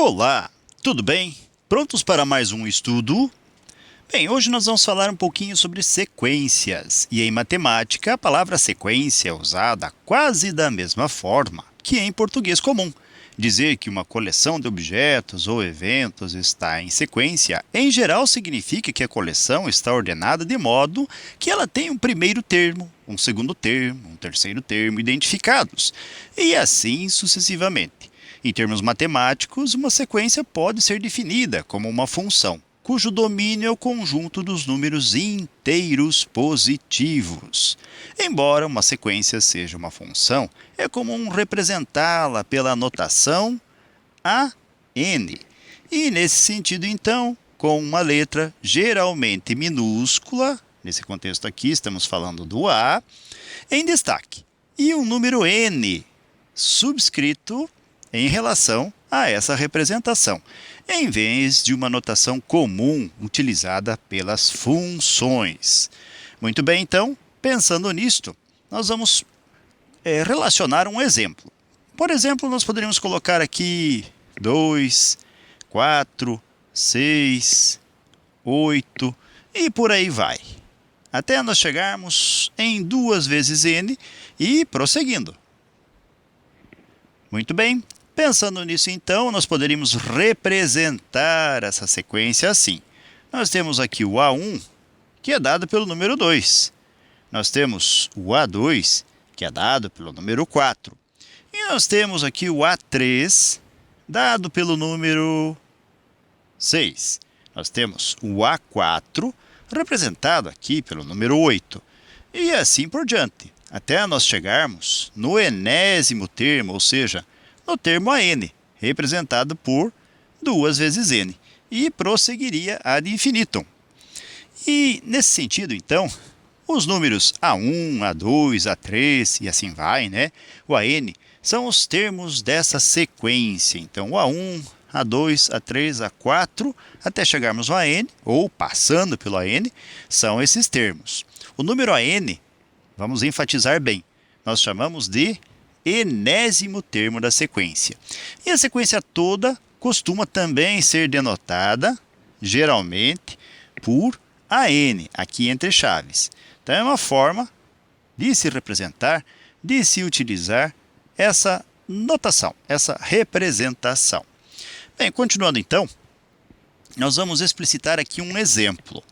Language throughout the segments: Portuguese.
Olá, tudo bem? Prontos para mais um estudo? Bem, hoje nós vamos falar um pouquinho sobre sequências. E em matemática, a palavra sequência é usada quase da mesma forma que em português comum. Dizer que uma coleção de objetos ou eventos está em sequência, em geral, significa que a coleção está ordenada de modo que ela tem um primeiro termo, um segundo termo, um terceiro termo identificados, e assim sucessivamente. Em termos matemáticos, uma sequência pode ser definida como uma função, cujo domínio é o conjunto dos números inteiros positivos. Embora uma sequência seja uma função, é comum representá-la pela notação AN. E nesse sentido, então, com uma letra geralmente minúscula, nesse contexto aqui estamos falando do A, em destaque, e um número N subscrito em relação a essa representação, em vez de uma notação comum utilizada pelas funções. Muito bem, então, pensando nisto, nós vamos relacionar um exemplo. Por exemplo, nós poderíamos colocar aqui 2, 4, 6, 8 e por aí vai, até nós chegarmos em 2 vezes n e prosseguindo. Muito bem. Pensando nisso, então, nós poderíamos representar essa sequência assim. Nós temos aqui o A1, que é dado pelo número 2. Nós temos o A2, que é dado pelo número 4. E nós temos aqui o A3, dado pelo número 6. Nós temos o A4, representado aqui pelo número 8. E assim por diante, até nós chegarmos no enésimo termo, ou seja, no termo AN, representado por 2 vezes n, e prosseguiria ad infinitum. E, nesse sentido, então, os números A1, A2, A3 e assim vai, né? O AN são os termos dessa sequência. Então, o A1, A2, A3, A4, até chegarmos ao AN, ou passando pelo AN, são esses termos. O número AN, vamos enfatizar bem, nós chamamos de enésimo termo da sequência. E a sequência toda costuma também ser denotada, geralmente, por AN, aqui entre chaves. Então, é uma forma de se representar, de se utilizar essa notação, essa representação. Bem, continuando então, nós vamos explicitar aqui um exemplo.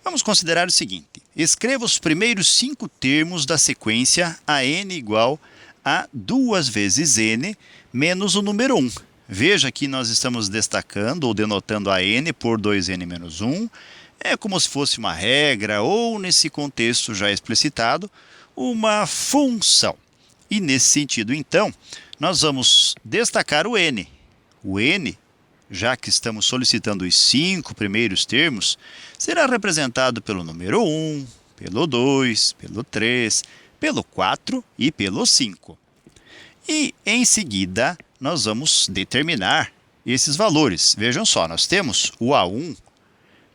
Vamos considerar o seguinte: escreva os primeiros 5 termos da sequência AN igual a 2 vezes n menos o número 1. Veja que nós estamos destacando ou denotando a n por 2n menos 1. É como se fosse uma regra ou, nesse contexto já explicitado, uma função. E nesse sentido, então, nós vamos destacar o n. O n, já que estamos solicitando os 5 primeiros termos, será representado pelo número 1, pelo 2, pelo 3, pelo 4 e pelo 5. E, em seguida, nós vamos determinar esses valores. Vejam só, nós temos o A1,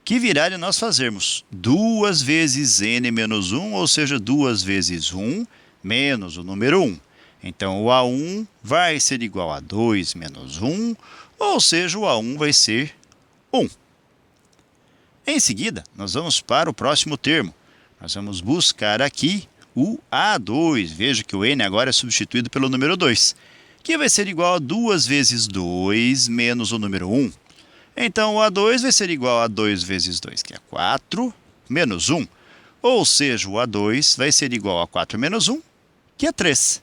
que virá de nós fazermos 2 vezes n menos 1, ou seja, 2 vezes 1 menos o número 1. Então, o A1 vai ser igual a 2 menos 1, ou seja, o A1 vai ser 1. Em seguida, nós vamos para o próximo termo. Nós vamos buscar aqui o A2. Veja que o n agora é substituído pelo número 2, que vai ser igual a 2 vezes 2 menos o número 1. Então, o A2 vai ser igual a 2 vezes 2, que é 4, menos 1. Ou seja, o A2 vai ser igual a 4 menos 1, que é 3.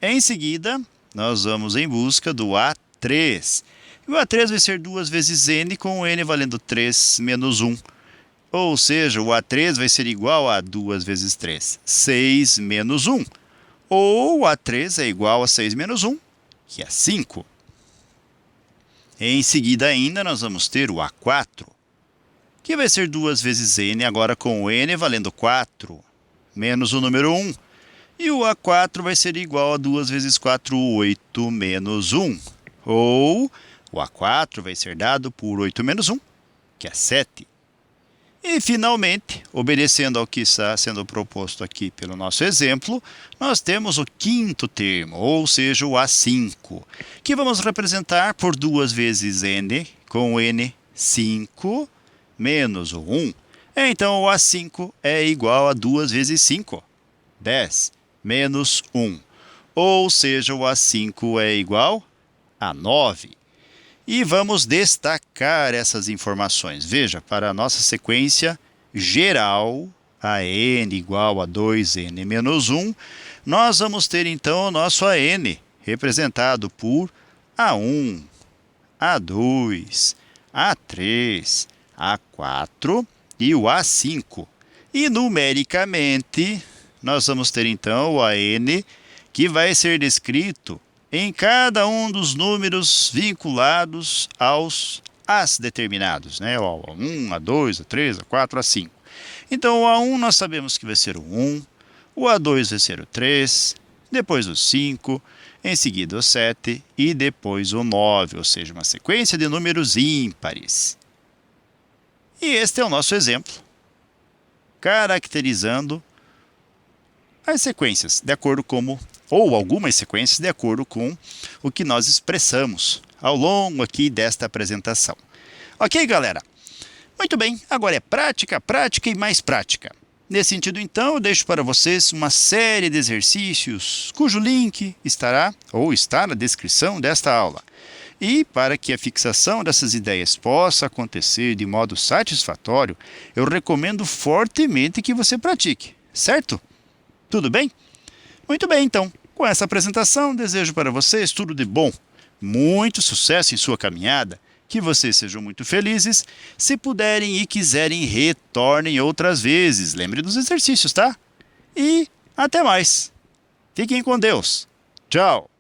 Em seguida, nós vamos em busca do A3. E o A3 vai ser 2 vezes n, com o n valendo 3 menos 1. Ou seja, o A3 vai ser igual a 2 vezes 3, 6 menos 1. Ou o A3 é igual a 6 menos 1, que é 5. Em seguida ainda, nós vamos ter o A4, que vai ser 2 vezes n, agora com o n valendo 4, menos o número 1. E o A4 vai ser igual a 2 vezes 4, 8 menos 1. Ou o A4 vai ser dado por 8 menos 1, que é 7. E, finalmente, obedecendo ao que está sendo proposto aqui pelo nosso exemplo, nós temos o quinto termo, ou seja, o A5, que vamos representar por 2 vezes n, com n 5 menos o 1. Então, o A5 é igual a 2 vezes 5, 10, menos 1. Ou seja, o A5 é igual a 9. E vamos destacar essas informações. Veja, para a nossa sequência geral, a n igual a 2n menos 1, nós vamos ter então o nosso AN, representado por A1, A2, A3, A4 e o A5. E numericamente, nós vamos ter então o AN, que vai ser descrito em cada um dos números vinculados aos As determinados, né? O A1, A2, A3, A4, A5. Então, o A1 nós sabemos que vai ser o 1, o A2 vai ser o 3, depois o 5, em seguida o 7 e depois o 9, ou seja, uma sequência de números ímpares. E este é o nosso exemplo, caracterizando as sequências de acordo com, ou algumas sequências de acordo com o que nós expressamos ao longo aqui desta apresentação. Ok, galera? Muito bem, agora é prática, prática e mais prática. Nesse sentido, então, eu deixo para vocês uma série de exercícios cujo link estará ou está na descrição desta aula. E para que a fixação dessas ideias possa acontecer de modo satisfatório, eu recomendo fortemente que você pratique, certo? Tudo bem? Muito bem, então. Com essa apresentação, desejo para vocês tudo de bom, muito sucesso em sua caminhada, que vocês sejam muito felizes. Se puderem e quiserem, retornem outras vezes. Lembre dos exercícios, tá? E até mais. Fiquem com Deus. Tchau.